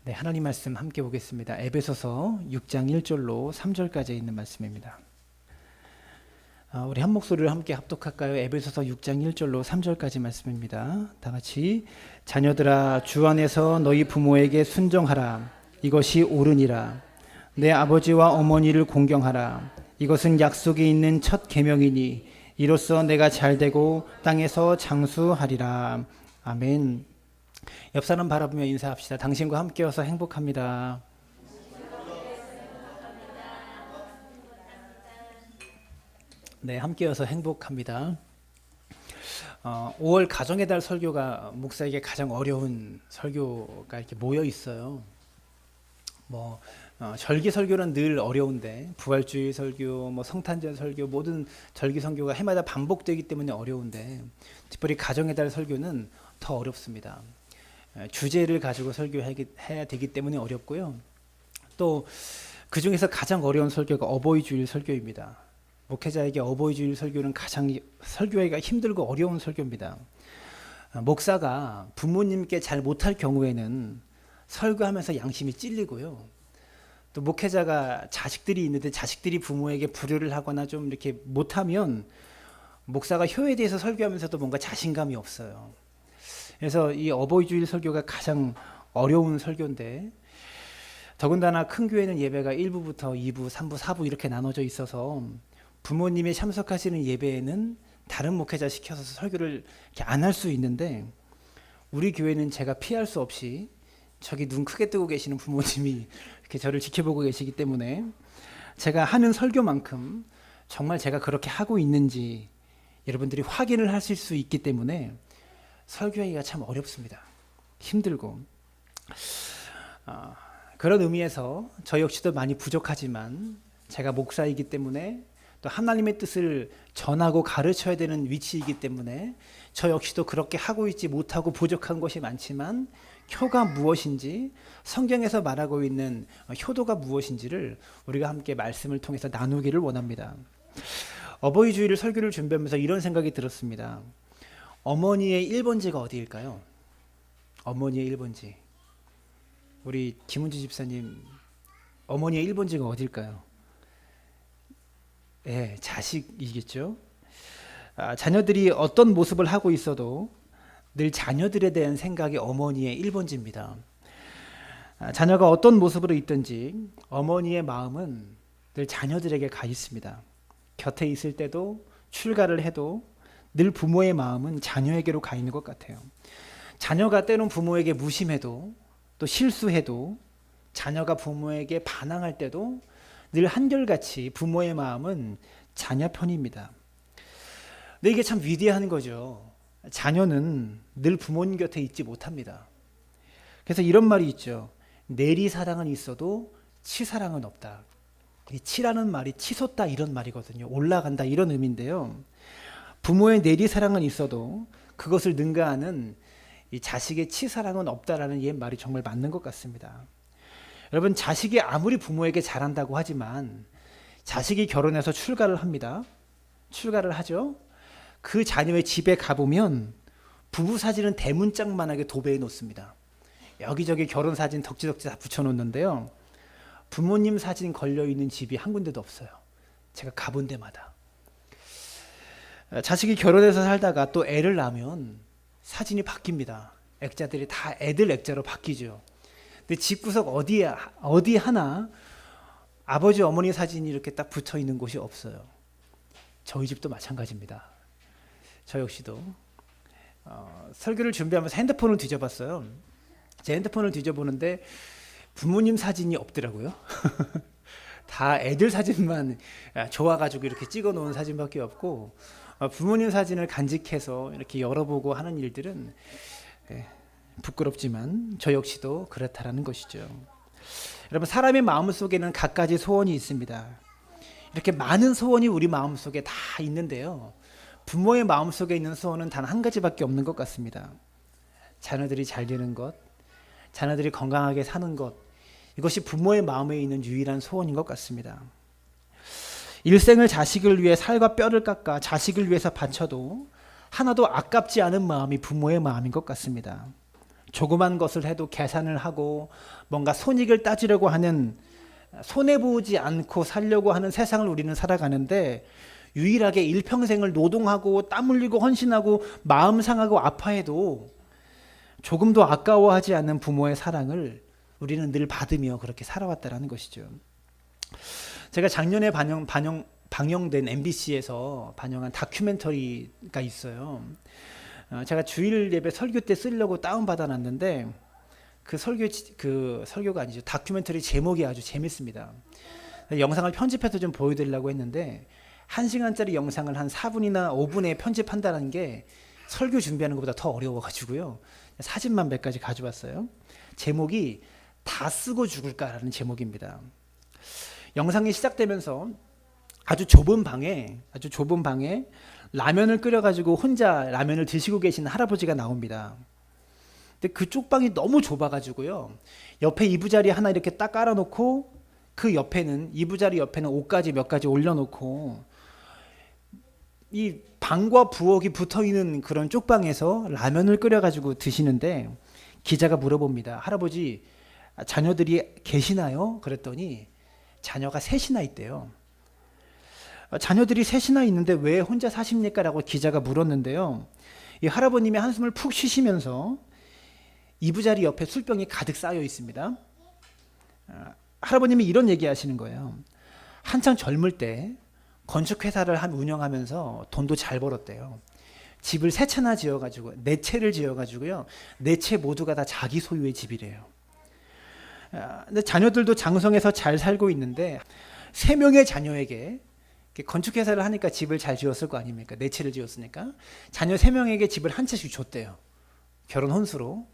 네, 하나님 말씀 함께 보겠습니다. 에베소서 6장 1절로 3절까지 있는 말씀입니다. 우리 한 목소리를 함께 합독할까요? 에베소서 6장 1절로 3절까지 말씀입니다. 다 같이 자녀들아 주 안에서 너희 부모에게 순종하라. 이것이 옳으니라. 내 아버지와 어머니를 공경하라. 이것은 약속이 있는 첫 계명이니 이로써 내가 잘되고 땅에서 장수하리라. 아멘. 옆 사람 바라보며 인사합시다. 당신과 함께여서 행복합니다. 네, 함께여서 행복합니다. 5월 가정의 달 설교가 목사에게 가장 어려운 설교가 이렇게 모여 있어요. 절기 설교는 늘 어려운데 부활주의 설교, 성탄절 설교, 모든 절기 설교가 해마다 반복되기 때문에 어려운데 특별히 가정의 달 설교는 더 어렵습니다. 주제를 가지고 설교해야 되기 때문에 어렵고요. 또 그 중에서 가장 어려운 설교가 어버이 주일 설교입니다. 목회자에게 어버이 주일 설교는 가장 설교하기가 힘들고 어려운 설교입니다. 목사가 부모님께 잘 못할 경우에는 설교하면서 양심이 찔리고요. 또 목회자가 자식들이 있는데 자식들이 부모에게 불효를 하거나 좀 이렇게 못하면 목사가 효에 대해서 설교하면서도 뭔가 자신감이 없어요. 그래서 이 어버이 주일 설교가 가장 어려운 설교인데 더군다나 큰 교회는 예배가 1부부터 2부, 3부, 4부 이렇게 나눠져 있어서 부모님이 참석하시는 예배에는 다른 목회자 시켜서 설교를 안 할 수 있는데 우리 교회는 제가 피할 수 없이 저기 눈 크게 뜨고 계시는 부모님이 이렇게 저를 지켜보고 계시기 때문에 제가 하는 설교만큼 정말 제가 그렇게 하고 있는지 여러분들이 확인을 하실 수 있기 때문에 설교하기가 참 어렵습니다. 힘들고 그런 의미에서 저 역시도 많이 부족하지만 제가 목사이기 때문에 또 하나님의 뜻을 전하고 가르쳐야 되는 위치이기 때문에 저 역시도 그렇게 하고 있지 못하고 부족한 것이 많지만 효가 무엇인지 성경에서 말하고 있는 효도가 무엇인지를 우리가 함께 말씀을 통해서 나누기를 원합니다. 어버이 주일 설교를 준비하면서 이런 생각이 들었습니다. 어머니의 1번지가 어디일까요? 어머니의 1번지. 우리 김은주 집사님 어머니의 1번지가 어딜까요? 예, 자식이겠죠. 자녀들이 어떤 모습을 하고 있어도 늘 자녀들에 대한 생각이 어머니의 1번지입니다. 자녀가 어떤 모습으로 있든지 어머니의 마음은 늘 자녀들에게 가 있습니다. 곁에 있을 때도 출가를 해도 늘 부모의 마음은 자녀에게로 가 있는 것 같아요. 자녀가 때론 부모에게 무심해도 또 실수해도 자녀가 부모에게 반항할 때도 늘 한결같이 부모의 마음은 자녀 편입니다. 근데 이게 참 위대한 거죠. 자녀는 늘 부모님 곁에 있지 못합니다. 그래서 이런 말이 있죠. 내리사랑은 있어도 치사랑은 없다. 이 치라는 말이 치솟다 이런 말이거든요. 올라간다 이런 의미인데요. 부모의 내리사랑은 있어도 그것을 능가하는 이 자식의 치사랑은 없다라는 이 말이 정말 맞는 것 같습니다. 여러분, 자식이 아무리 부모에게 잘한다고 하지만 자식이 결혼해서 출가를 합니다. 출가를 하죠. 그 자녀의 집에 가보면 부부 사진은 대문짝만하게 도배해 놓습니다. 여기저기 결혼 사진 덕지덕지 다 붙여놓는데요. 부모님 사진 걸려있는 집이 한 군데도 없어요. 제가 가본 데마다. 자식이 결혼해서 살다가 또 애를 낳으면 사진이 바뀝니다. 액자들이 다 애들 액자로 바뀌죠. 근데 집구석 어디 하나 아버지 어머니 사진이 이렇게 딱 붙어 있는 곳이 없어요. 저희 집도 마찬가지입니다. 저 역시도 설교를 준비하면서 핸드폰을 뒤져봤어요. 제 핸드폰을 뒤져보는데 부모님 사진이 없더라고요. 다 애들 사진만 좋아가지고 이렇게 찍어놓은 사진밖에 없고 부모님 사진을 간직해서 이렇게 열어보고 하는 일들은 부끄럽지만 저 역시도 그렇다라는 것이죠. 여러분, 사람의 마음속에는 갖가지 소원이 있습니다. 이렇게 많은 소원이 우리 마음속에 다 있는데요. 부모의 마음속에 있는 소원은 단 한 가지밖에 없는 것 같습니다. 자녀들이 잘 되는 것, 자녀들이 건강하게 사는 것, 이것이 부모의 마음에 있는 유일한 소원인 것 같습니다. 일생을 자식을 위해 살과 뼈를 깎아 자식을 위해서 바쳐도 하나도 아깝지 않은 마음이 부모의 마음인 것 같습니다. 조그만 것을 해도 계산을 하고 뭔가 손익을 따지려고 하는, 손해보지 않고 살려고 하는 세상을 우리는 살아가는데, 유일하게 일평생을 노동하고 땀 흘리고 헌신하고 마음 상하고 아파해도 조금도 아까워하지 않는 부모의 사랑을 우리는 늘 받으며 그렇게 살아왔다라는 것이죠. 제가 작년에 방영된 MBC에서 반영한 다큐멘터리가 있어요. 제가 주일 예배 설교 때 쓰려고 다운받아 놨는데 그 설교가 아니죠. 다큐멘터리 제목이 아주 재밌습니다. 영상을 편집해서 좀 보여드리려고 했는데 1시간짜리 영상을 한 4분이나 5분에 편집한다는 게 설교 준비하는 것보다 더 어려워가지고요. 사진만 몇 가지 가져왔어요. 제목이 다 쓰고 죽을까라는 제목입니다. 영상이 시작되면서 아주 좁은 방에 라면을 끓여가지고 혼자 라면을 드시고 계신 할아버지가 나옵니다. 근데 그 쪽방이 너무 좁아가지고요. 옆에 이부자리 하나 이렇게 딱 깔아놓고 그 옆에는 이부자리 옆에는 옷가지 몇 가지 올려놓고 이 방과 부엌이 붙어있는 그런 쪽방에서 라면을 끓여가지고 드시는데 기자가 물어봅니다. 할아버지, 자녀들이 계시나요? 그랬더니 자녀가 셋이나 있대요. 자녀들이 셋이나 있는데 왜 혼자 사십니까? 라고 기자가 물었는데요. 이 할아버님이 한숨을 푹 쉬시면서 이부자리 옆에 술병이 가득 쌓여 있습니다. 할아버님이 이런 얘기 하시는 거예요. 한창 젊을 때 건축회사를 운영하면서 돈도 잘 벌었대요. 집을 3채나 지어가지고 4채를 지어가지고요. 4채 모두가 다 자기 소유의 집이래요. 근데 자녀들도 장성해서 잘 살고 있는데 3명의 자녀에게 건축회사를 하니까 집을 잘 지었을 거 아닙니까? 4채를 지었으니까 자녀 3명에게 집을 한 채씩 줬대요. 결혼 혼수로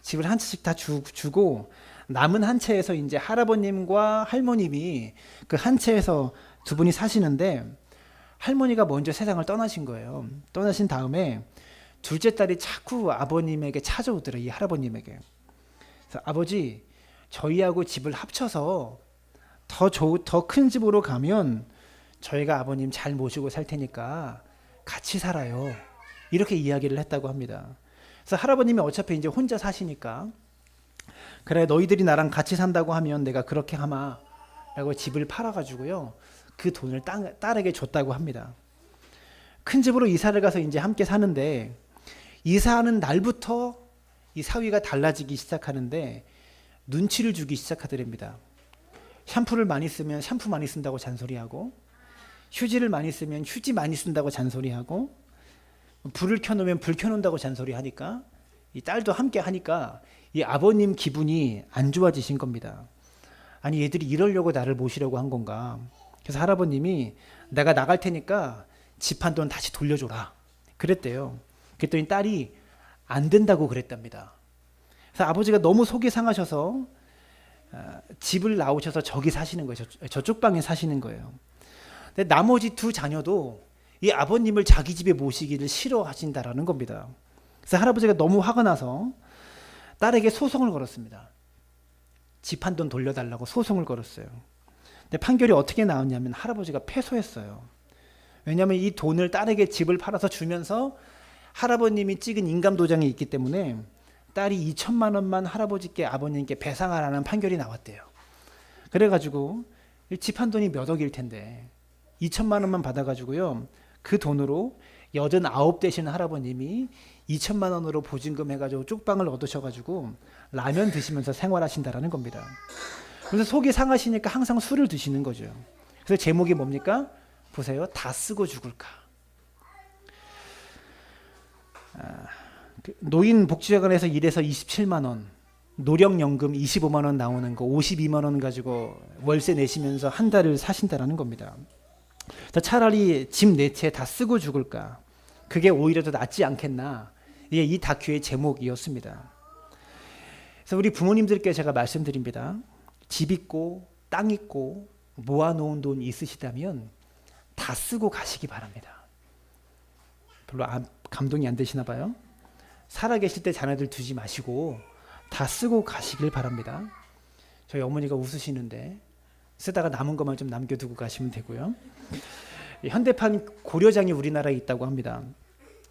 집을 한 채씩 다 주고 남은 한 채에서 이제 할아버님과 할머님이 그 한 채에서 두 분이 사시는데 할머니가 먼저 세상을 떠나신 거예요. 떠나신 다음에 둘째 딸이 자꾸 아버님에게 찾아오더래요. 이 할아버님에게. 그래서 아버지, 저희하고 집을 합쳐서 더 큰 집으로 가면 저희가 아버님 잘 모시고 살 테니까 같이 살아요. 이렇게 이야기를 했다고 합니다. 그래서 할아버님이 어차피 이제 혼자 사시니까 그래, 너희들이 나랑 같이 산다고 하면 내가 그렇게 하마 라고 집을 팔아가지고요. 그 돈을 딸에게 줬다고 합니다. 큰 집으로 이사를 가서 이제 함께 사는데 이사하는 날부터 이 사위가 달라지기 시작하는데 눈치를 주기 시작하더랍니다. 샴푸를 많이 쓰면 샴푸 많이 쓴다고 잔소리하고 휴지를 많이 쓰면 휴지 많이 쓴다고 잔소리하고 불을 켜놓으면 불 켜놓는다고 잔소리하니까 이 딸도 함께 하니까 이 아버님 기분이 안 좋아지신 겁니다. 아니, 얘들이 이러려고 나를 모시려고 한 건가. 그래서 할아버님이 내가 나갈 테니까 집 한 돈 다시 돌려줘라 그랬대요. 그랬더니 딸이 안 된다고 그랬답니다. 그래서 아버지가 너무 속이 상하셔서 집을 나오셔서 저기 사시는 거예요. 저쪽 방에 사시는 거예요. 근데 나머지 2 자녀도 이 아버님을 자기 집에 모시기를 싫어하신다라는 겁니다. 그래서 할아버지가 너무 화가 나서 딸에게 소송을 걸었습니다. 집 한 돈 돌려달라고 소송을 걸었어요. 근데 판결이 어떻게 나왔냐면 할아버지가 패소했어요. 왜냐하면 이 돈을 딸에게 집을 팔아서 주면서 할아버님이 찍은 인감도장이 있기 때문에 딸이 2천만 원만 할아버지께 아버님께 배상하라는 판결이 나왔대요. 그래가지고 집 한 돈이 몇 억일 텐데 2천만 원만 받아가지고요. 그 돈으로 89 되시는 할아버님이 2천만 원으로 보증금 해가지고 쪽방을 얻으셔가지고 라면 드시면서 생활하신다라는 겁니다. 그래서 속이 상하시니까 항상 술을 드시는 거죠. 그래서 제목이 뭡니까? 보세요. 다 쓰고 죽을까. 노인복지회관에서 일해서 27만 원, 노령연금 25만 원 나오는 거 52만 원 가지고 월세 내시면서 한 달을 사신다라는 겁니다. 차라리 집 4채 다 쓰고 죽을까. 그게 오히려 더 낫지 않겠나. 이게 이 다큐의 제목이었습니다. 그래서 우리 부모님들께 제가 말씀드립니다. 집 있고 땅 있고 모아놓은 돈 있으시다면 다 쓰고 가시기 바랍니다. 별로 감동이 안 되시나 봐요. 살아계실 때 자녀들 두지 마시고 다 쓰고 가시길 바랍니다. 저희 어머니가 웃으시는데 쓰다가 남은 것만 좀 남겨두고 가시면 되고요. 현대판 고려장이 우리나라에 있다고 합니다.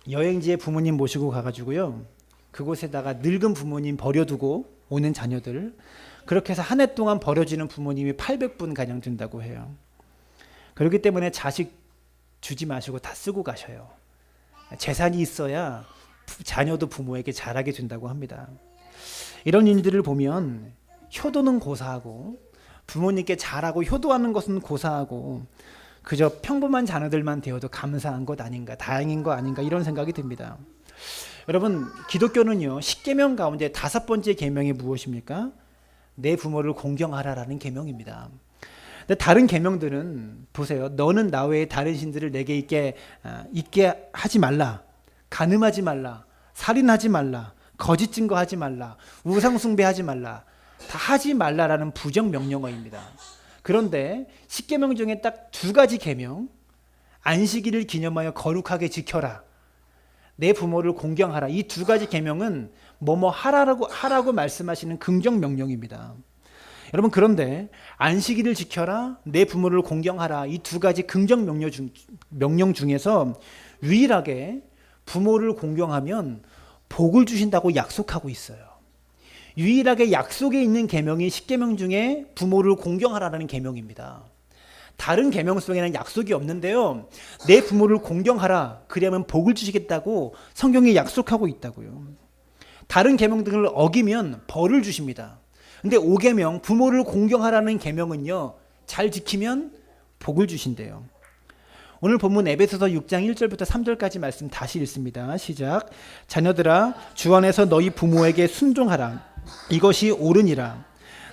여행지에 부모님 모시고 가가지고요. 그곳에다가 늙은 부모님 버려두고 오는 자녀들, 그렇게 해서 한 해 동안 버려지는 부모님이 800분 가량 된다고 해요. 그렇기 때문에 자식 주지 마시고 다 쓰고 가셔요. 재산이 있어야 자녀도 부모에게 잘하게 된다고 합니다. 이런 일들을 보면 효도는 고사하고 부모님께 잘하고 효도하는 것은 고사하고 그저 평범한 자녀들만 되어도 감사한 것 아닌가, 다행인 것 아닌가, 이런 생각이 듭니다. 여러분, 기독교는요 10계명 가운데 5번째 계명이 무엇입니까? 내 부모를 공경하라라는 계명입니다. 근데 다른 계명들은 보세요. 너는 나 외에 다른 신들을 내게 있게 하지 말라, 간음하지 말라, 살인하지 말라, 거짓 증거하지 말라, 우상 숭배하지 말라, 다 하지 말라라는 부정 명령어입니다. 그런데 10계명 중에 딱 2가지 계명, 안식일을 기념하여 거룩하게 지켜라, 내 부모를 공경하라, 이 2가지 계명은 뭐뭐 하라고 말씀하시는 긍정 명령입니다. 여러분, 그런데 안식일을 지켜라, 내 부모를 공경하라, 이 2가지 긍정 명령 중에서 유일하게 부모를 공경하면 복을 주신다고 약속하고 있어요. 유일하게 약속에 있는 계명이 10계명 중에 부모를 공경하라는 계명입니다. 다른 계명 속에는 약속이 없는데요, 내 부모를 공경하라, 그러면 복을 주시겠다고 성경이 약속하고 있다고요. 다른 계명들을 어기면 벌을 주십니다. 근데 5계명, 부모를 공경하라는 계명은요, 잘 지키면 복을 주신대요. 오늘 본문 에베소서 6장 1절부터 3절까지 말씀 다시 읽습니다. 시작. 자녀들아, 주 안에서 너희 부모에게 순종하라. 이것이 옳으니라.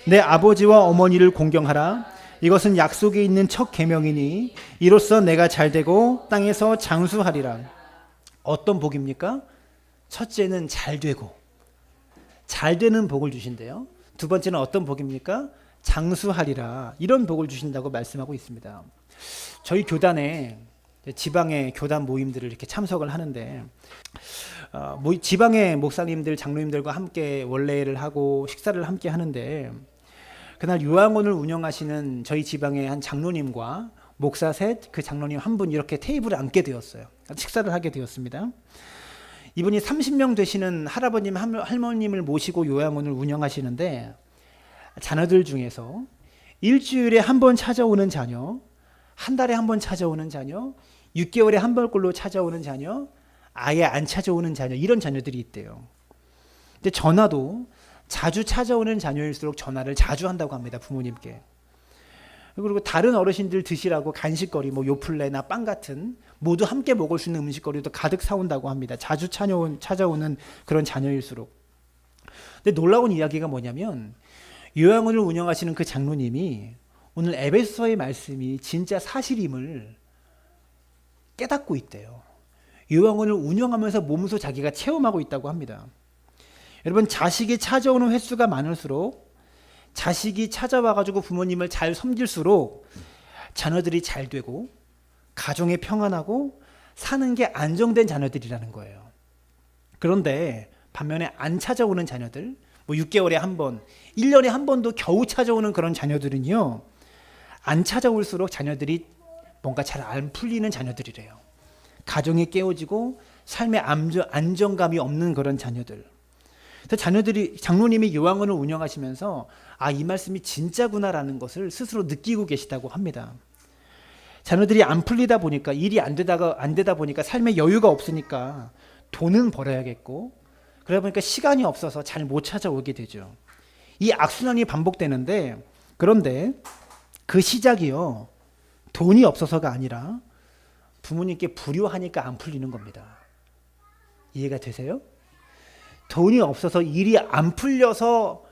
내 아버지와 어머니를 공경하라. 이것은 약속에 있는 첫 계명이니 이로써 내가 잘되고 땅에서 장수하리라. 어떤 복입니까? 첫째는 잘되고, 잘되는 복을 주신대요. 2번째는 어떤 복입니까? 장수하리라. 이런 복을 주신다고 말씀하고 있습니다. 저희 교단에 지방의 교단 모임들을 이렇게 참석을 하는데 지방의 목사님들, 장로님들과 함께 원례를 하고 식사를 함께 하는데, 그날 요양원을 운영하시는 저희 지방의 한 장로님과 목사 셋, 그 장로님 한 분 이렇게 테이블에 앉게 되었어요. 식사를 하게 되었습니다. 이분이 30명 되시는 할아버님, 할머님을 모시고 요양원을 운영하시는데, 자녀들 중에서 일주일에 한 번 찾아오는 자녀, 한 달에 한 번 찾아오는 자녀, 6개월에 한 번꼴로 찾아오는 자녀, 아예 안 찾아오는 자녀, 이런 자녀들이 있대요. 근데 전화도 자주 찾아오는 자녀일수록 전화를 자주 한다고 합니다, 부모님께. 그리고 다른 어르신들 드시라고 간식거리, 뭐 요플레나 빵 같은 모두 함께 먹을 수 있는 음식거리도 가득 사온다고 합니다. 자주 찾아오는 그런 자녀일수록. 근데 놀라운 이야기가 뭐냐면, 요양원을 운영하시는 그 장로님이 오늘 에베소서의 말씀이 진짜 사실임을 깨닫고 있대요. 요양원을 운영하면서 몸소 자기가 체험하고 있다고 합니다. 여러분, 자식이 찾아오는 횟수가 많을수록, 자식이 찾아와가지고 부모님을 잘 섬길수록 자녀들이 잘 되고 가정이 평안하고 사는 게 안정된 자녀들이라는 거예요. 그런데 반면에 안 찾아오는 자녀들, 뭐 6개월에 한 번, 1년에 한 번도 겨우 찾아오는 그런 자녀들은요, 안 찾아올수록 자녀들이 뭔가 잘 안 풀리는 자녀들이래요. 가정이 깨어지고 삶의 안정감이 없는 그런 자녀들. 자녀들이, 장로님이 요양원을 운영하시면서 이 말씀이 진짜구나라는 것을 스스로 느끼고 계시다고 합니다. 자녀들이 안 풀리다 보니까, 일이 안 되다 보니까 삶에 여유가 없으니까 돈은 벌어야겠고, 그러다 보니까 시간이 없어서 잘 못 찾아오게 되죠. 이 악순환이 반복되는데, 그런데 그 시작이요, 돈이 없어서가 아니라 부모님께 불효하니까 안 풀리는 겁니다. 이해가 되세요? 돈이 없어서 일이 안 풀려서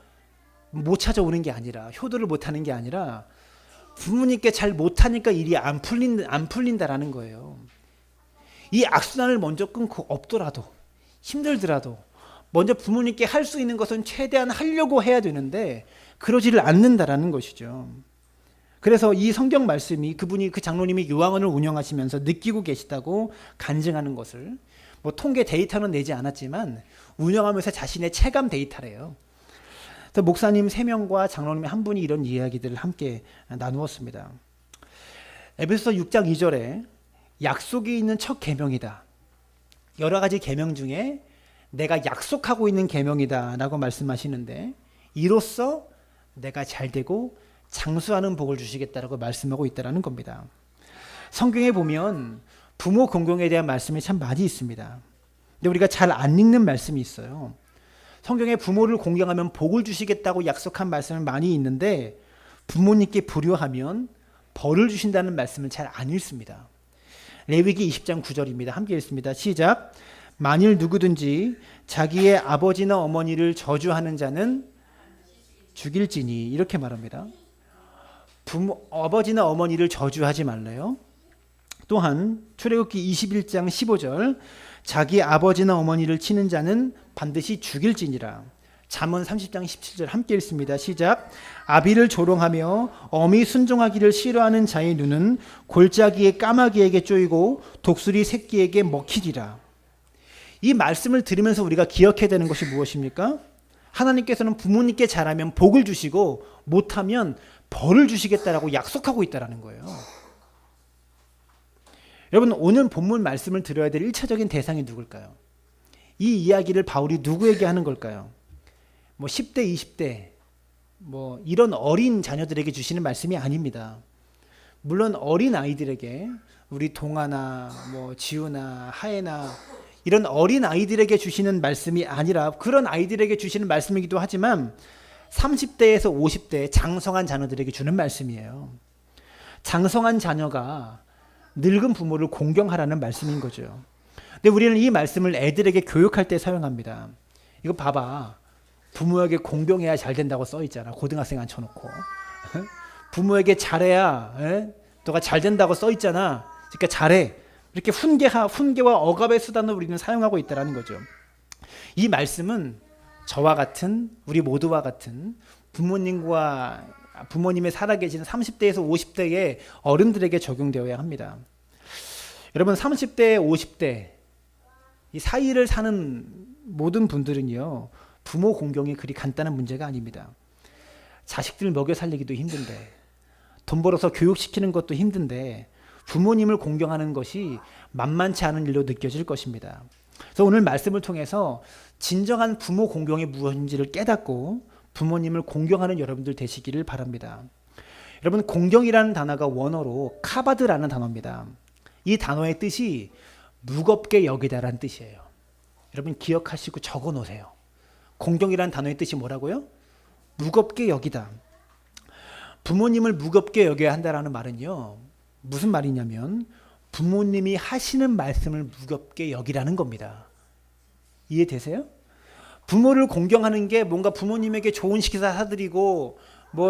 못 찾아오는 게 아니라, 효도를 못 하는 게 아니라 부모님께 잘 못하니까 일이 안 풀린다라는 거예요. 이 악순환을 먼저 끊고, 없더라도 힘들더라도 먼저 부모님께 할 수 있는 것은 최대한 하려고 해야 되는데 그러지를 않는다라는 것이죠. 그래서 이 성경 말씀이 그분이, 그 장로님이 요양원을 운영하시면서 느끼고 계시다고 간증하는 것을, 뭐 통계 데이터는 내지 않았지만 운영하면서 자신의 체감 데이터래요. 그래서 목사님 3명과 장로님 1분이 이런 이야기들을 함께 나누었습니다. 에베소서 6장 2절에 약속이 있는 첫 계명이다. 여러 가지 계명 중에 내가 약속하고 있는 계명이다라고 말씀하시는데 이로써 내가 잘되고 장수하는 복을 주시겠다라고 말씀하고 있다라는 겁니다. 성경에 보면 부모 공경에 대한 말씀이 참 많이 있습니다. 근데 우리가 잘 안 읽는 말씀이 있어요. 성경에 부모를 공경하면 복을 주시겠다고 약속한 말씀은 많이 있는데 부모님께 불효하면 벌을 주신다는 말씀을 잘 안 읽습니다. 레위기 20장 9절입니다. 함께 읽습니다. 시작. 만일 누구든지 자기의 아버지나 어머니를 저주하는 자는 죽일지니, 이렇게 말합니다. 아버지나 어머니를 저주하지 말래요. 또한 출애굽기 21장 15절 자기 아버지나 어머니를 치는 자는 반드시 죽일지니라. 잠언 30장 17절 함께 읽습니다. 시작. 아비를 조롱하며 어미 순종하기를 싫어하는 자의 눈은 골짜기의 까마귀에게 쪼이고 독수리 새끼에게 먹히리라. 이 말씀을 들으면서 우리가 기억해야 되는 것이 무엇입니까? 하나님께서는 부모님께 잘하면 복을 주시고 못하면 벌을 주시겠다라고 약속하고 있다는 거예요. 여러분, 오늘 본문 말씀을 들어야 될 1차적인 대상이 누굴까요? 이 이야기를 바울이 누구에게 하는 걸까요? 10대, 20대 이런 어린 자녀들에게 주시는 말씀이 아닙니다. 물론 어린 아이들에게, 우리 동아나 지우나 하예나 이런 어린 아이들에게 주시는 말씀이 아니라 그런 아이들에게 주시는 말씀이기도 하지만 30대에서 50대 장성한 자녀들에게 주는 말씀이에요. 장성한 자녀가 늙은 부모를 공경하라는 말씀인 거죠. 근데 우리는 이 말씀을 애들에게 교육할 때 사용합니다. 이거 봐봐. 부모에게 공경해야 잘 된다고 써 있잖아. 고등학생 앉혀놓고. 부모에게 잘해야 너가 잘 된다고 써 있잖아. 그러니까 잘해. 이렇게 훈계와 억압의 수단을 우리는 사용하고 있다는 거죠. 이 말씀은 저와 같은, 우리 모두와 같은 부모님의 살아계신 30대에서 50대의 어른들에게 적용되어야 합니다. 여러분, 30대, 50대 이 사이를 사는 모든 분들은요, 부모 공경이 그리 간단한 문제가 아닙니다. 자식들 먹여 살리기도 힘든데, 돈 벌어서 교육시키는 것도 힘든데 부모님을 공경하는 것이 만만치 않은 일로 느껴질 것입니다. 그래서 오늘 말씀을 통해서 진정한 부모 공경이 무엇인지를 깨닫고 부모님을 공경하는 여러분들 되시기를 바랍니다. 여러분, 공경이라는 단어가 원어로 카바드라는 단어입니다. 이 단어의 뜻이 무겁게 여기다라는 뜻이에요. 여러분 기억하시고 적어 놓으세요. 공경이라는 단어의 뜻이 뭐라고요? 무겁게 여기다. 부모님을 무겁게 여겨야 한다라는 말은요, 무슨 말이냐면 부모님이 하시는 말씀을 무겁게 여기라는 겁니다. 이해되세요? 부모를 공경하는 게 뭔가 부모님에게 좋은 식사 사드리고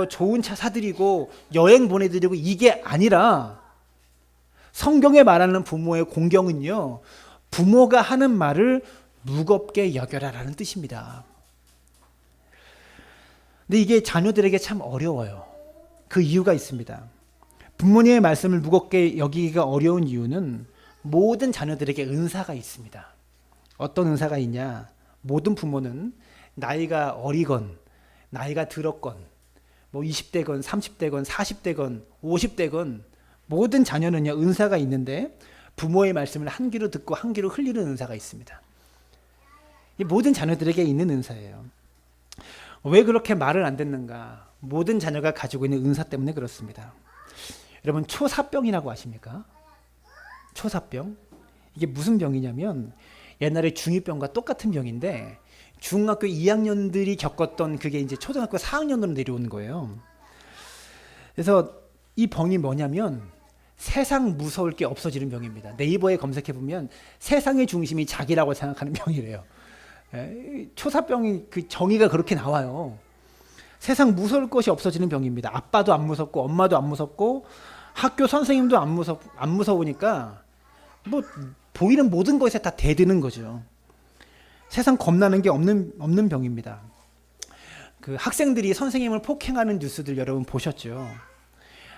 좋은 차 사드리고 여행 보내드리고 이게 아니라, 성경에 말하는 부모의 공경은요, 부모가 하는 말을 무겁게 여겨라라는 뜻입니다. 근데 이게 자녀들에게 참 어려워요. 그 이유가 있습니다. 부모님의 말씀을 무겁게 여기기가 어려운 이유는 모든 자녀들에게 은사가 있습니다. 어떤 은사가 있냐? 모든 부모는 나이가 어리건 나이가 들었건 20대건 30대건 40대건 50대건 모든 자녀는요, 은사가 있는데 부모의 말씀을 한 귀로 듣고 한 귀로 흘리는 은사가 있습니다. 이 모든 자녀들에게 있는 은사예요. 왜 그렇게 말을 안 듣는가? 모든 자녀가 가지고 있는 은사 때문에 그렇습니다. 여러분, 초사병이라고 아십니까? 초사병? 이게 무슨 병이냐면 옛날에 중2병과 똑같은 병인데 중학교 2학년들이 겪었던 그게 이제 초등학교 4학년으로 내려오는 거예요. 그래서 이 병이 뭐냐면 세상 무서울 게 없어지는 병입니다. 네이버에 검색해 보면 세상의 중심이 자기라고 생각하는 병이래요. 초사병이 그 정의가 그렇게 나와요. 세상 무서울 것이 없어지는 병입니다. 아빠도 안 무섭고 엄마도 안 무섭고 학교 선생님도 안 무서우니까 보이는 모든 것에 다 대드는 거죠. 세상 겁나는 게 없는 병입니다. 그 학생들이 선생님을 폭행하는 뉴스들 여러분 보셨죠?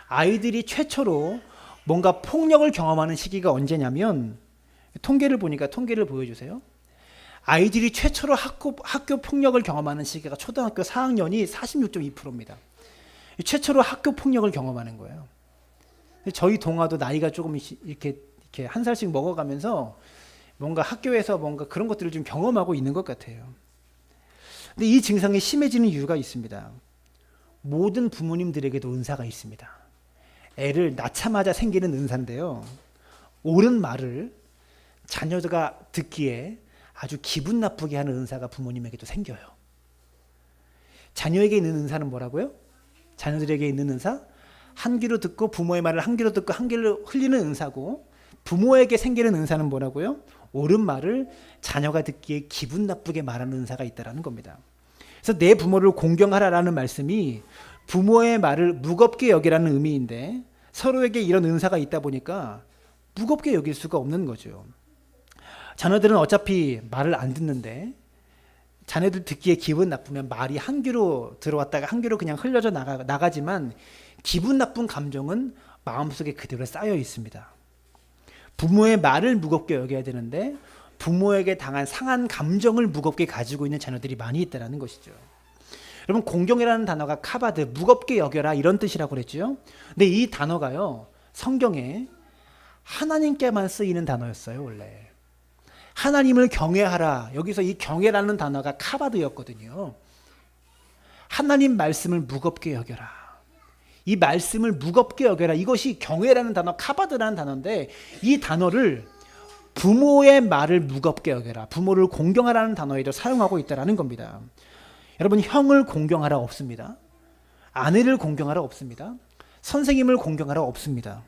아이들이 최초로 뭔가 폭력을 경험하는 시기가 언제냐면, 통계를 보여주세요. 아이들이 최초로 학교 폭력을 경험하는 시기가 초등학교 4학년이 46.2%입니다. 최초로 학교 폭력을 경험하는 거예요. 저희 동아도 나이가 조금 이렇게 한 살씩 먹어가면서 뭔가 학교에서 뭔가 그런 것들을 좀 경험하고 있는 것 같아요. 근데 이 증상이 심해지는 이유가 있습니다. 모든 부모님들에게도 은사가 있습니다. 애를 낳자마자 생기는 은사인데요. 옳은 말을 자녀가 듣기에 아주 기분 나쁘게 하는 은사가 부모님에게도 생겨요. 자녀에게 있는 은사는 뭐라고요? 자녀들에게 있는 은사? 한 귀로 듣고 부모의 말을 한 귀로 듣고 한 귀로 흘리는 은사고, 부모에게 생기는 은사는 뭐라고요? 옳은 말을 자녀가 듣기에 기분 나쁘게 말하는 은사가 있다라는 겁니다. 그래서 내 부모를 공경하라라는 말씀이 부모의 말을 무겁게 여기라는 의미인데, 서로에게 이런 은사가 있다 보니까 무겁게 여길 수가 없는 거죠. 자녀들은 어차피 말을 안 듣는데, 자녀들 듣기에 기분 나쁘면 말이 한 귀로 들어왔다가 한 귀로 그냥 흘려져 나가지만 기분 나쁜 감정은 마음속에 그대로 쌓여 있습니다. 부모의 말을 무겁게 여겨야 되는데 부모에게 당한 상한 감정을 무겁게 가지고 있는 자녀들이 많이 있다는 것이죠. 여러분, 공경이라는 단어가 카바드, 무겁게 여겨라, 이런 뜻이라고 그랬죠. 근데 이 단어가요, 성경에 하나님께만 쓰이는 단어였어요. 원래 하나님을 경외하라, 여기서 이 경외라는 단어가 카바드였거든요. 하나님 말씀을 무겁게 여겨라, 이 말씀을 무겁게 여겨라, 이것이 경외라는 단어, 카바드라는 단어인데, 이 단어를 부모의 말을 무겁게 여겨라, 부모를 공경하라는 단어에도 사용하고 있다는 겁니다. 여러분, 형을 공경하라 없습니다. 아내를 공경하라 없습니다. 선생님을 공경하라 없습니다.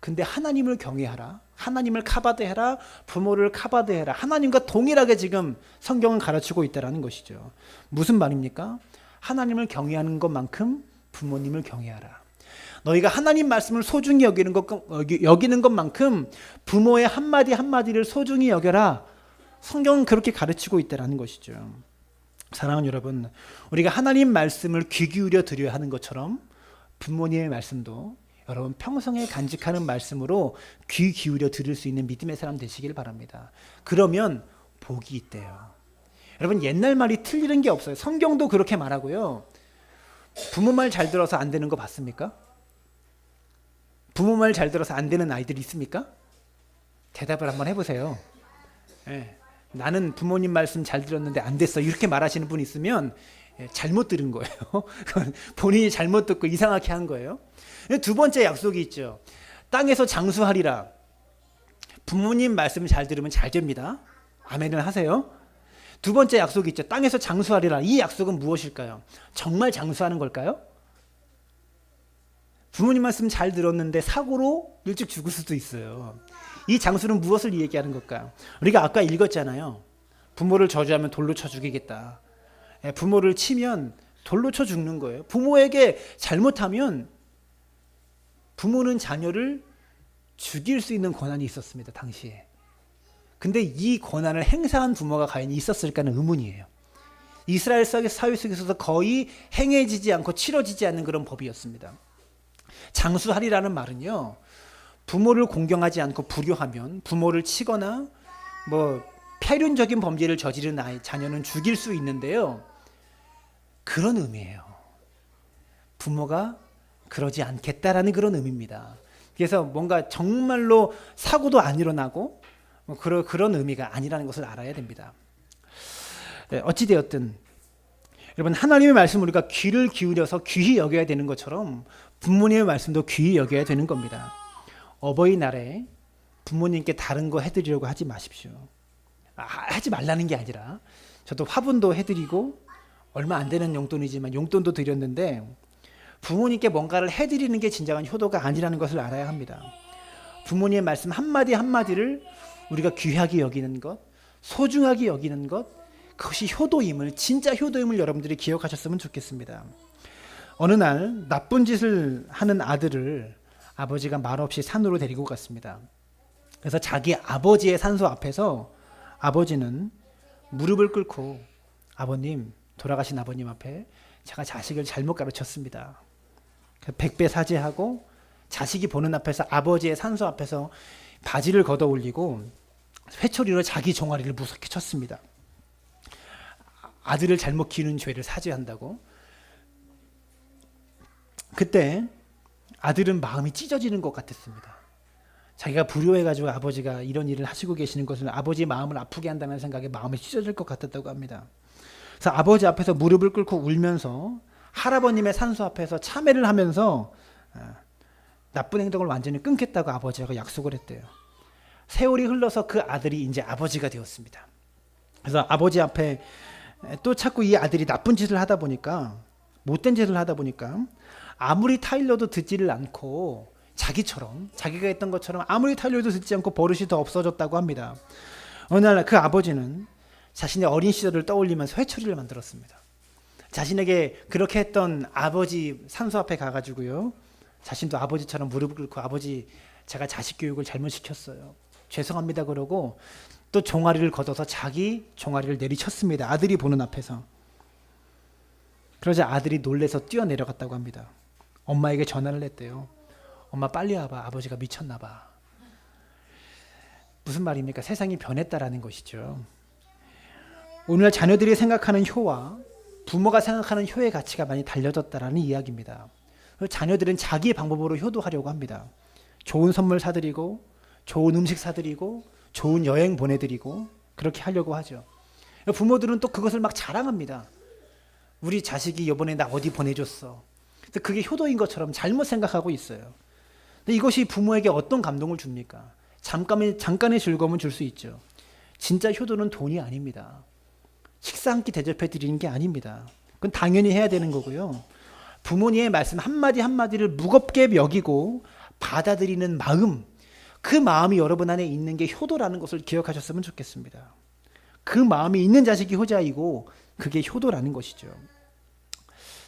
근데 하나님을 경외하라, 하나님을 카바드해라, 부모를 카바드해라, 하나님과 동일하게 지금 성경은 가르치고 있다는 것이죠. 무슨 말입니까? 하나님을 경외하는 것만큼 부모님을 경외하라. 너희가 하나님 말씀을 소중히 여기는 것만큼 부모의 한마디 한마디를 소중히 여겨라. 성경은 그렇게 가르치고 있다는 것이죠. 사랑하는 여러분, 우리가 하나님 말씀을 귀 기울여 드려야 하는 것처럼 부모님의 말씀도 여러분 평생에 간직하는 말씀으로 귀 기울여 들을 수 있는 믿음의 사람 되시길 바랍니다. 그러면 복이 있대요. 여러분, 옛날 말이 틀리는 게 없어요. 성경도 그렇게 말하고요. 부모 말 잘 들어서 안 되는 거 봤습니까? 부모 말 잘 들어서 안 되는 아이들이 있습니까? 대답을 한번 해보세요. 네. 나는 부모님 말씀 잘 들었는데 안 됐어, 이렇게 말하시는 분 있으면 잘못 들은 거예요. 본인이 잘못 듣고 이상하게 한 거예요. 두 번째 약속이 있죠. 땅에서 장수하리라. 부모님 말씀 잘 들으면 잘 됩니다. 아멘을 하세요. 두 번째 약속이 있죠. 땅에서 장수하리라. 이 약속은 무엇일까요? 정말 장수하는 걸까요? 부모님 말씀 잘 들었는데 사고로 일찍 죽을 수도 있어요. 이 장수는 무엇을 얘기하는 걸까요? 우리가 아까 읽었잖아요. 부모를 저주하면 돌로 쳐 죽이겠다. 부모를 치면 돌로 쳐 죽는 거예요. 부모에게 잘못하면 부모는 자녀를 죽일 수 있는 권한이 있었습니다, 당시에. 근데 이 권한을 행사한 부모가 과연 있었을까는 의문이에요. 이스라엘 사회 속에서도 거의 행해지지 않고 치러지지 않는 그런 법이었습니다. 장수하리라는 말은요, 부모를 공경하지 않고 불효하면 부모를 치거나 폐륜적인 범죄를 저지른 자녀는 죽일 수 있는데요, 그런 의미예요. 부모가 그러지 않겠다라는 그런 의미입니다. 그래서 뭔가 정말로 사고도 안 일어나고 그런 의미가 아니라는 것을 알아야 됩니다. 어찌되었든 여러분, 하나님의 말씀 우리가 귀를 기울여서 귀히 여겨야 되는 것처럼 부모님의 말씀도 귀히 여겨야 되는 겁니다. 어버이날에 부모님께 다른 거 해드리려고 하지 마십시오. 하지 말라는 게 아니라, 저도 화분도 해드리고 얼마 안 되는 용돈이지만 용돈도 드렸는데 부모님께 뭔가를 해드리는 게 진정한 효도가 아니라는 것을 알아야 합니다. 부모님의 말씀 한마디 한마디를 우리가 귀하게 여기는 것, 소중하게 여기는 것, 그것이 효도임을, 진짜 효도임을 여러분들이 기억하셨으면 좋겠습니다. 어느 날 나쁜 짓을 하는 아들을 아버지가 말없이 산으로 데리고 갔습니다. 그래서 자기 아버지의 산소 앞에서 아버지는 무릎을 꿇고, 아버님, 돌아가신 아버님 앞에 제가 자식을 잘못 가르쳤습니다. 백배 사죄하고 자식이 보는 앞에서, 아버지의 산소 앞에서 바지를 걷어 올리고 회초리로 자기 종아리를 무섭게 쳤습니다. 아들을 잘못 기른 죄를 사죄한다고. 그때 아들은 마음이 찢어지는 것 같았습니다. 자기가 불효해가지고 아버지가 이런 일을 하시고 계시는 것을 아버지의 마음을 아프게 한다는 생각에 마음이 찢어질 것 같았다고 합니다. 그래서 아버지 앞에서 무릎을 꿇고 울면서 할아버님의 산소 앞에서 참회를 하면서 나쁜 행동을 완전히 끊겠다고 아버지가 약속을 했대요. 세월이 흘러서 그 아들이 이제 아버지가 되었습니다. 그래서 아버지 앞에 또 자꾸 이 아들이 나쁜 짓을 하다 보니까, 못된 짓을 하다 보니까 아무리 타일러도 듣지를 않고 자기처럼, 자기가 했던 것처럼 아무리 타일러도 듣지 않고 버릇이 더 없어졌다고 합니다. 어느 날 그 아버지는 자신의 어린 시절을 떠올리면서 회초리를 만들었습니다. 자신에게 그렇게 했던 아버지 산소 앞에 가가지고요, 자신도 아버지처럼 무릎을 꿇고 아버지, 제가 자식 교육을 잘못시켰어요, 죄송합니다 그러고 또 종아리를 걷어서 자기 종아리를 내리쳤습니다. 아들이 보는 앞에서. 그러자 아들이 놀래서 뛰어내려갔다고 합니다. 엄마에게 전화를 했대요. 엄마 빨리 와봐, 아버지가 미쳤나 봐. 무슨 말입니까? 세상이 변했다라는 것이죠. 오늘날 자녀들이 생각하는 효와 부모가 생각하는 효의 가치가 많이 달라졌다라는 이야기입니다. 자녀들은 자기의 방법으로 효도하려고 합니다. 좋은 선물 사드리고, 좋은 음식 사드리고, 좋은 여행 보내드리고, 그렇게 하려고 하죠. 부모들은 또 그것을 막 자랑합니다. 우리 자식이 이번에 나 어디 보내줬어. 그게 효도인 것처럼 잘못 생각하고 있어요. 근데 이것이 부모에게 어떤 감동을 줍니까? 잠깐의 즐거움은 줄 수 있죠. 진짜 효도는 돈이 아닙니다. 식사 한 끼 대접해 드리는 게 아닙니다. 그건 당연히 해야 되는 거고요. 부모님의 말씀 한마디 한마디를 무겁게 여기고 받아들이는 마음, 그 마음이 여러분 안에 있는 게 효도라는 것을 기억하셨으면 좋겠습니다. 그 마음이 있는 자식이 효자이고 그게 효도라는 것이죠.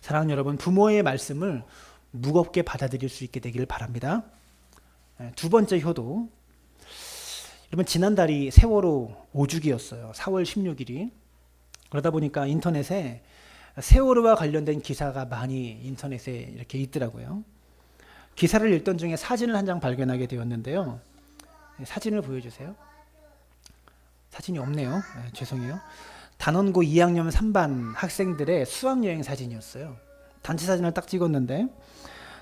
사랑하는 여러분, 부모의 말씀을 무겁게 받아들일 수 있게 되기를 바랍니다. 두 번째 효도, 여러분 지난달이 세월호 5주기였어요. 4월 16일이. 그러다 보니까 인터넷에 세월호와 관련된 기사가 많이 인터넷에 이렇게 있더라고요. 기사를 읽던 중에 사진을 한 장 발견하게 되었는데요. 사진을 보여주세요. 사진이 없네요. 죄송해요. 단원고 2학년 3반 학생들의 수학여행 사진이었어요. 단체 사진을 딱 찍었는데,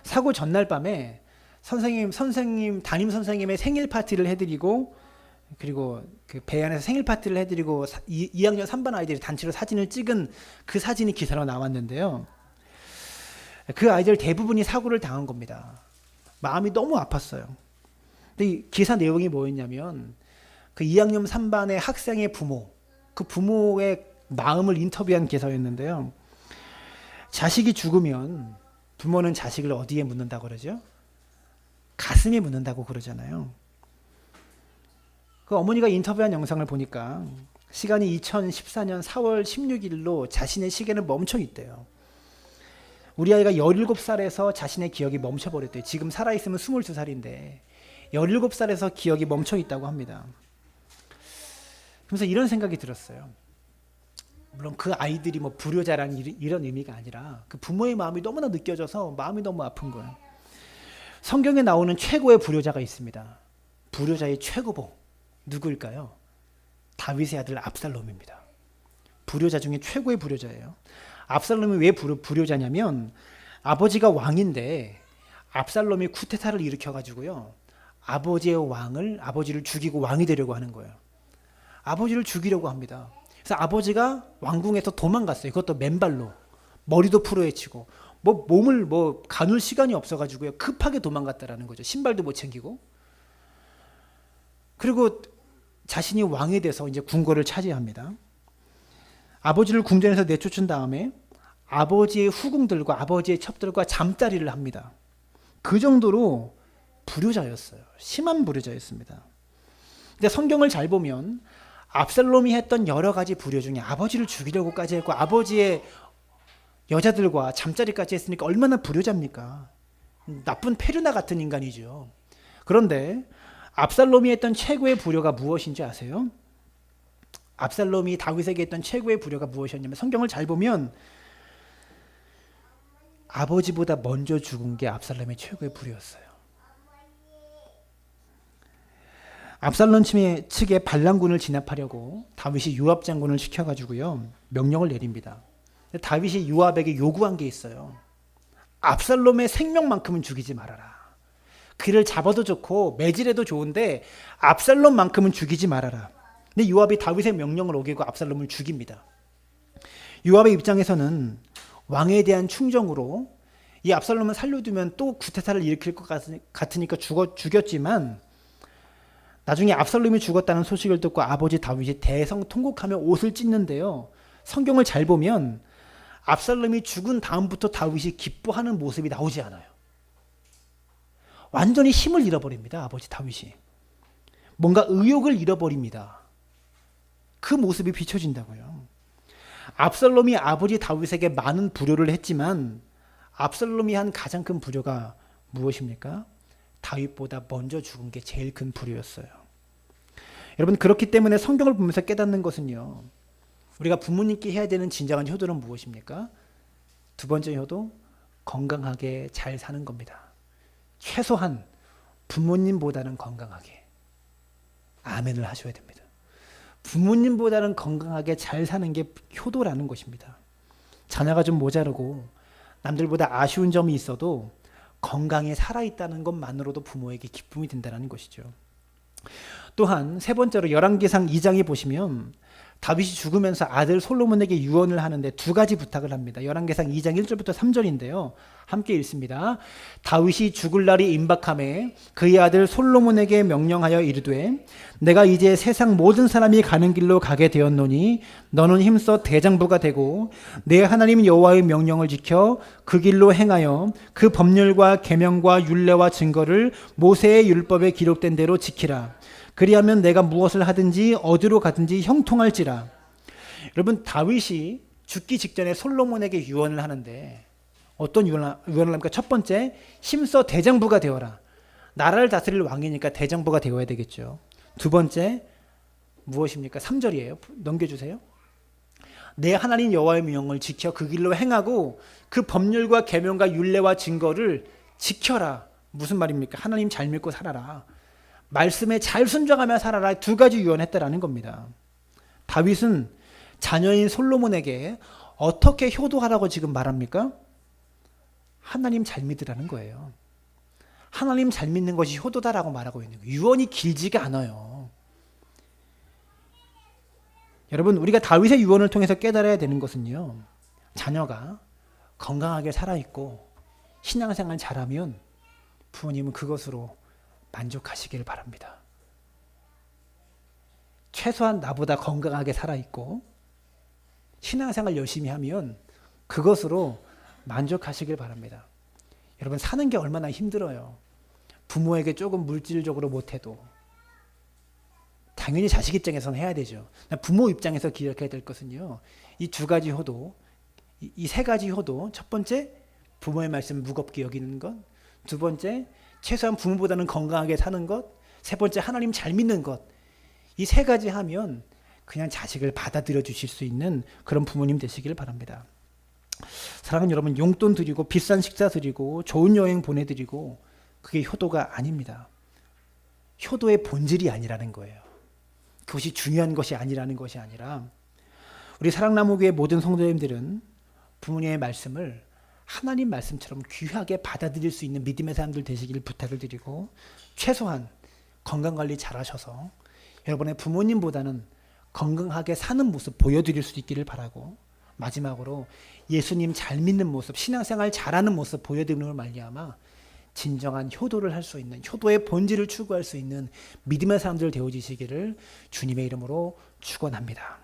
사고 전날 밤에 담임 선생님의 생일 파티를 해드리고, 그리고 그 배 안에서 생일 파티를 해드리고 2학년 3반 아이들이 단체로 사진을 찍은 그 사진이 기사로 나왔는데요. 그 아이들 대부분이 사고를 당한 겁니다. 마음이 너무 아팠어요. 근데 이 기사 내용이 뭐였냐면, 그 2학년 3반의 학생의 부모, 그 부모의 마음을 인터뷰한 기사였는데요. 자식이 죽으면 부모는 자식을 어디에 묻는다고 그러죠? 가슴에 묻는다고 그러잖아요. 그 어머니가 인터뷰한 영상을 보니까 시간이 2014년 4월 16일로 자신의 시계는 멈춰 있대요. 우리 아이가 17살에서 자신의 기억이 멈춰버렸대요. 지금 살아있으면 22살인데 17살에서 기억이 멈춰 있다고 합니다. 그래서 이런 생각이 들었어요. 물론 그 아이들이 뭐 불효자라는 이런 의미가 아니라 그 부모의 마음이 너무나 느껴져서 마음이 너무 아픈 거예요. 성경에 나오는 최고의 불효자가 있습니다. 불효자의 최고봉, 누구일까요? 다윗의 아들 압살롬입니다. 불효자 중에 최고의 불효자예요. 압살롬이 왜 불효자냐면, 아버지가 왕인데 압살롬이 쿠데타를 일으켜가지고요, 아버지를 죽이고 왕이 되려고 하는 거예요. 아버지를 죽이려고 합니다. 그래서 아버지가 왕궁에서 도망갔어요. 그것도 맨발로, 머리도 풀어헤치고, 몸을 가눌 시간이 없어가지고요, 급하게 도망갔다라는 거죠. 신발도 못 챙기고. 그리고 자신이 왕이 돼서 이제 궁궐을 차지합니다. 아버지를 궁전에서 내쫓은 다음에 아버지의 후궁들과 아버지의 첩들과 잠자리를 합니다. 그 정도로 불효자였어요. 심한 불효자였습니다. 근데 성경을 잘 보면 압살롬이 했던 여러 가지 불효 중에 아버지를 죽이려고까지 했고 아버지의 여자들과 잠자리까지 했으니까 얼마나 불효자입니까? 나쁜 페르나 같은 인간이죠. 그런데 압살롬이 했던 최고의 불효가 무엇인지 아세요? 압살롬이 다윗에게 했던 최고의 불효가 무엇이었냐면, 성경을 잘 보면 아버지보다 먼저 죽은 게 압살롬의 최고의 불효였어요. 압살롬 측의 반란군을 진압하려고 다윗이 요압 장군을 시켜가지고요, 명령을 내립니다. 다윗이 요압에게 요구한 게 있어요. 압살롬의 생명만큼은 죽이지 말아라. 그를 잡아도 좋고 매질해도 좋은데 압살롬만큼은 죽이지 말아라. 근데 요압이 다윗의 명령을 어기고 압살롬을 죽입니다. 요압의 입장에서는 왕에 대한 충정으로 이 압살롬을 살려두면 또 구태타를 일으킬 것 같으니까 죽였지만 나중에 압살롬이 죽었다는 소식을 듣고 아버지 다윗이 대성통곡하며 옷을 찢는데요. 성경을 잘 보면 압살롬이 죽은 다음부터 다윗이 기뻐하는 모습이 나오지 않아요. 완전히 힘을 잃어버립니다. 아버지 다윗이. 뭔가 의욕을 잃어버립니다. 그 모습이 비춰진다고요. 압살롬이 아버지 다윗에게 많은 불효를 했지만 압살롬이 한 가장 큰 불효가 무엇입니까? 다윗보다 먼저 죽은 게 제일 큰 불효였어요. 여러분, 그렇기 때문에 성경을 보면서 깨닫는 것은요, 우리가 부모님께 해야 되는 진정한 효도는 무엇입니까? 두 번째 효도, 건강하게 잘 사는 겁니다. 최소한 부모님보다는 건강하게. 아멘을 하셔야 됩니다. 부모님보다는 건강하게 잘 사는 게 효도라는 것입니다. 자녀가 좀 모자르고 남들보다 아쉬운 점이 있어도 건강에 살아있다는 것만으로도 부모에게 기쁨이 된다는 것이죠. 또한 세 번째로 열왕기상 2장에 보시면 다윗이 죽으면서 아들 솔로몬에게 유언을 하는데 두 가지 부탁을 합니다. 열왕기상 2장 1절부터 3절인데요. 함께 읽습니다. 다윗이 죽을 날이 임박하매 그의 아들 솔로몬에게 명령하여 이르되 내가 이제 세상 모든 사람이 가는 길로 가게 되었노니 너는 힘써 대장부가 되고 내 하나님 여호와의 명령을 지켜 그 길로 행하여 그 법률과 계명과 율례와 증거를 모세의 율법에 기록된 대로 지키라. 그리하면 내가 무엇을 하든지 어디로 가든지 형통할지라. 여러분, 다윗이 죽기 직전에 솔로몬에게 유언을 하는데 어떤 유언을 합니까? 첫 번째, 힘써 대장부가 되어라. 나라를 다스릴 왕이니까 대장부가 되어야 되겠죠. 두 번째, 무엇입니까? 3절이에요. 넘겨주세요. 내 하나님 여호와의 명령을 지켜 그 길로 행하고 그 법률과 계명과 율례와 증거를 지켜라. 무슨 말입니까? 하나님 잘 믿고 살아라. 말씀에 잘 순종하며 살아라. 두 가지 유언했다라는 겁니다. 다윗은 자녀인 솔로몬에게 어떻게 효도하라고 지금 말합니까? 하나님 잘 믿으라는 거예요. 하나님 잘 믿는 것이 효도다라고 말하고 있는 거예요. 유언이 길지가 않아요. 여러분, 우리가 다윗의 유언을 통해서 깨달아야 되는 것은요, 자녀가 건강하게 살아있고 신앙생활 잘하면 부모님은 그것으로 만족하시길 바랍니다. 최소한 나보다 건강하게 살아있고 신앙생활 열심히 하면 그것으로 만족하시길 바랍니다. 여러분, 사는 게 얼마나 힘들어요. 부모에게 조금 물질적으로 못해도 당연히 자식 입장에서는 해야 되죠. 부모 입장에서 기억해야 될 것은요, 이 두 가지 효도, 이 세 가지 효도. 첫 번째, 부모의 말씀 무겁게 여기는 것. 두 번째, 최소한 부모보다는 건강하게 사는 것. 세 번째, 하나님 잘 믿는 것. 이 세 가지 하면 그냥 자식을 받아들여 주실 수 있는 그런 부모님 되시길 바랍니다. 사랑하는 여러분, 용돈 드리고 비싼 식사 드리고 좋은 여행 보내드리고 그게 효도가 아닙니다. 효도의 본질이 아니라는 거예요. 그것이 중요한 것이 아니라는 것이 아니라, 우리 사랑나무교회 모든 성도님들은 부모님의 말씀을 하나님 말씀처럼 귀하게 받아들일 수 있는 믿음의 사람들 되시기를 부탁을 드리고, 최소한 건강관리 잘 하셔서 여러분의 부모님보다는 건강하게 사는 모습 보여드릴 수 있기를 바라고, 마지막으로 예수님 잘 믿는 모습, 신앙생활 잘하는 모습 보여드리는 걸 말미암아 진정한 효도를 할 수 있는, 효도의 본질을 추구할 수 있는 믿음의 사람들 되어지시기를 주님의 이름으로 축원합니다.